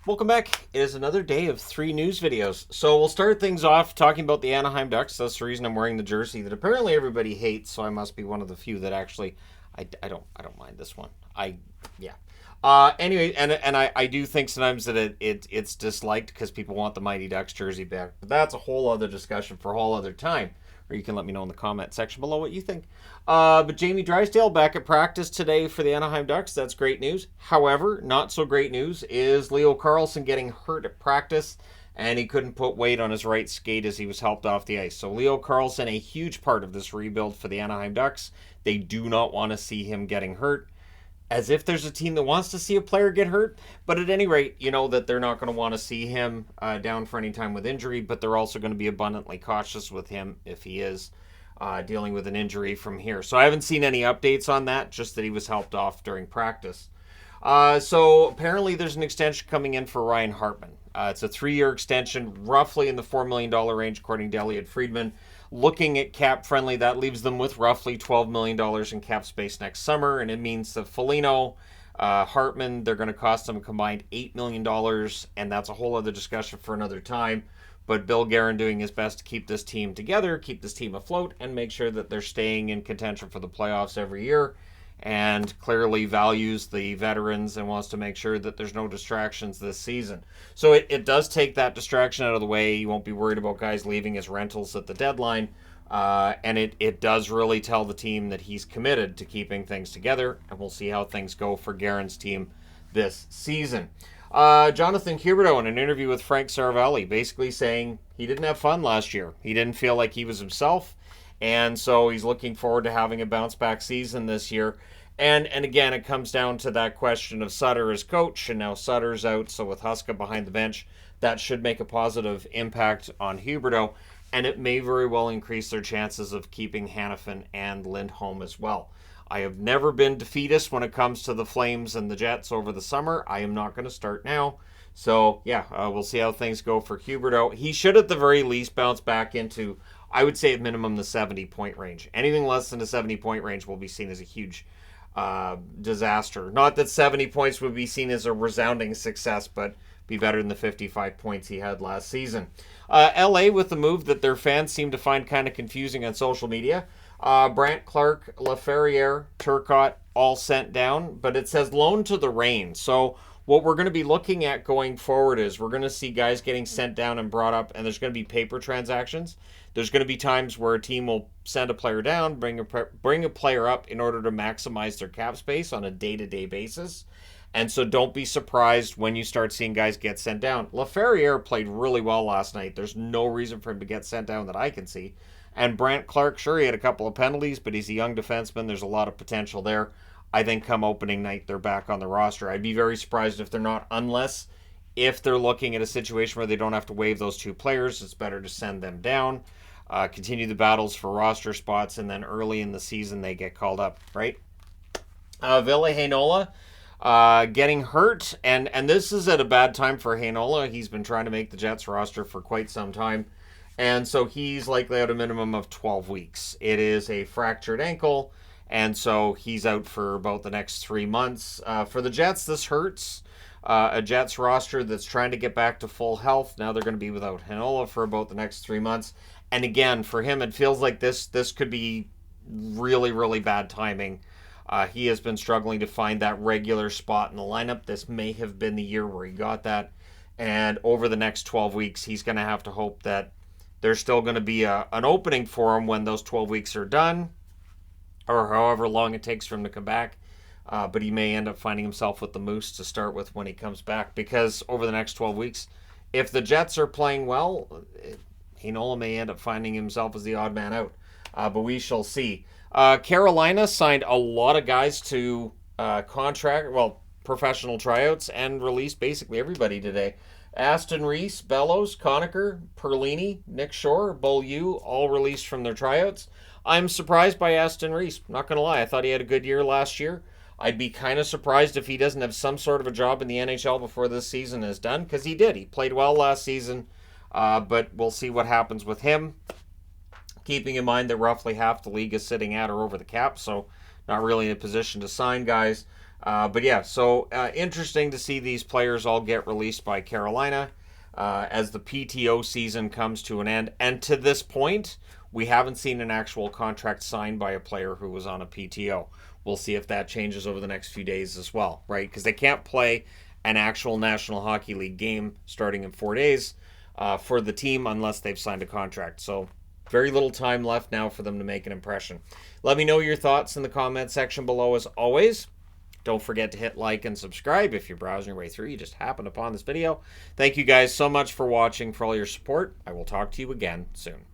Welcome back. It is another day of 3 news videos. So we'll start things off talking about the Anaheim Ducks. That's the reason I'm wearing the jersey that apparently everybody hates. So I must be one of the few that actually, I don't mind this one. Yeah. Anyway, and I do think sometimes that it's disliked because people want the Mighty Ducks jersey back. But that's a whole other discussion for a whole other time. Or you can let me know in the comment section below what you think. But Jamie Drysdale back at practice today for the Anaheim Ducks. That's great news. However, not so great news is Leo Carlsson getting hurt at practice, and he couldn't put weight on his right skate as he was helped off the ice. So Leo Carlsson, a huge part of this rebuild for the Anaheim Ducks. They do not want to see him getting hurt, as if there's a team that wants to see a player get hurt. But at any rate, you know that they're not going to want to see him down for any time with injury, but they're also going to be abundantly cautious with him if he is dealing with an injury from here. So I haven't seen any updates on that, just that he was helped off during practice. So apparently there's an extension coming in for Ryan Hartman. It's a 3-year extension, roughly in the $4 million range, according to Elliot Friedman. Looking at cap friendly, that leaves them with roughly $12 million in cap space next summer, and it means that Foligno, Hartman, they're going to cost them a combined $8 million, and that's a whole other discussion for another time. But Bill Guerin doing his best to keep this team together, keep this team afloat, and make sure that they're staying in contention for the playoffs every year, and clearly values the veterans and wants to make sure that there's no distractions this season. So it does take that distraction out of the way. You won't be worried about guys leaving as rentals at the deadline. And it does really tell the team that he's committed to keeping things together, and we'll see how things go for Guerin's team this season. Jonathan Huberdeau, in an interview with Frank Saravalli, basically saying he didn't have fun last year. He didn't feel like he was himself, and so he's looking forward to having a bounce-back season this year. And again, it comes down to that question of Sutter as coach, and now Sutter's out, so with Huska behind the bench, that should make a positive impact on Huberdeau, and it may very well increase their chances of keeping Hanifin and Lindholm as well. I have never been defeatist when it comes to the Flames and the Jets over the summer. I am not going to start now. So, yeah, we'll see how things go for Huberdeau. He should, at the very least, bounce back into, I would say, at minimum, the 70-point range. Anything less than the 70-point range will be seen as a huge disaster. Not that 70 points would be seen as a resounding success, but be better than the 55 points he had last season. LA, with the move that their fans seem to find kind of confusing on social media. Brandt, Clark, Laferriere, Turcotte, all sent down, but it says loan to the Reign. So what we're going to be looking at going forward is we're going to see guys getting sent down and brought up, and there's going to be paper transactions. There's going to be times where a team will send a player down, bring a player up in order to maximize their cap space on a day-to-day basis. And so don't be surprised when you start seeing guys get sent down. Laferriere played really well last night. There's no reason for him to get sent down that I can see. And Brandt Clark, sure, he had a couple of penalties, but he's a young defenseman. There's a lot of potential there. I think come opening night, they're back on the roster. I'd be very surprised if they're not, unless if they're looking at a situation where they don't have to waive those two players, it's better to send them down, continue the battles for roster spots, and then early in the season they get called up, right? Ville Heinola getting hurt, and this is at a bad time for Heinola. He's been trying to make the Jets roster for quite some time. And so he's likely out a minimum of 12 weeks. It is a fractured ankle, and so he's out for about the next 3 months. For the Jets, this hurts. A Jets roster that's trying to get back to full health. Now they're going to be without Heinola for about the next 3 months. And again, for him, it feels like this could be really, really bad timing. He has been struggling to find that regular spot in the lineup. This may have been the year where he got that. And over the next 12 weeks, he's going to have to hope that there's still going to be an opening for him when those 12 weeks are done, or however long it takes for him to come back. But he may end up finding himself with the Moose to start with when he comes back, because over the next 12 weeks, if the Jets are playing well, Heinola may end up finding himself as the odd man out. But we shall see. Carolina signed a lot of guys to professional tryouts, and released basically everybody today. Aston Reese, Bellows, Conacher, Perlini, Nick Shore, Beaulieu, all released from their tryouts. I'm surprised by Aston Reese. Not going to lie. I thought he had a good year last year. I'd be kind of surprised if he doesn't have some sort of a job in the NHL before this season is done, because he did. He played well last season, but we'll see what happens with him. Keeping in mind that roughly half the league is sitting at or over the cap, so not really in a position to sign guys. But yeah, so interesting to see these players all get released by Carolina as the PTO season comes to an end. And to this point, we haven't seen an actual contract signed by a player who was on a PTO. We'll see if that changes over the next few days as well, right? Because they can't play an actual National Hockey League game starting in 4 days for the team unless they've signed a contract. So very little time left now for them to make an impression. Let me know your thoughts in the comment section below as always. Don't forget to hit like and subscribe if you're browsing your way through. You just happened upon this video. Thank you guys so much for watching, for all your support. I will talk to you again soon.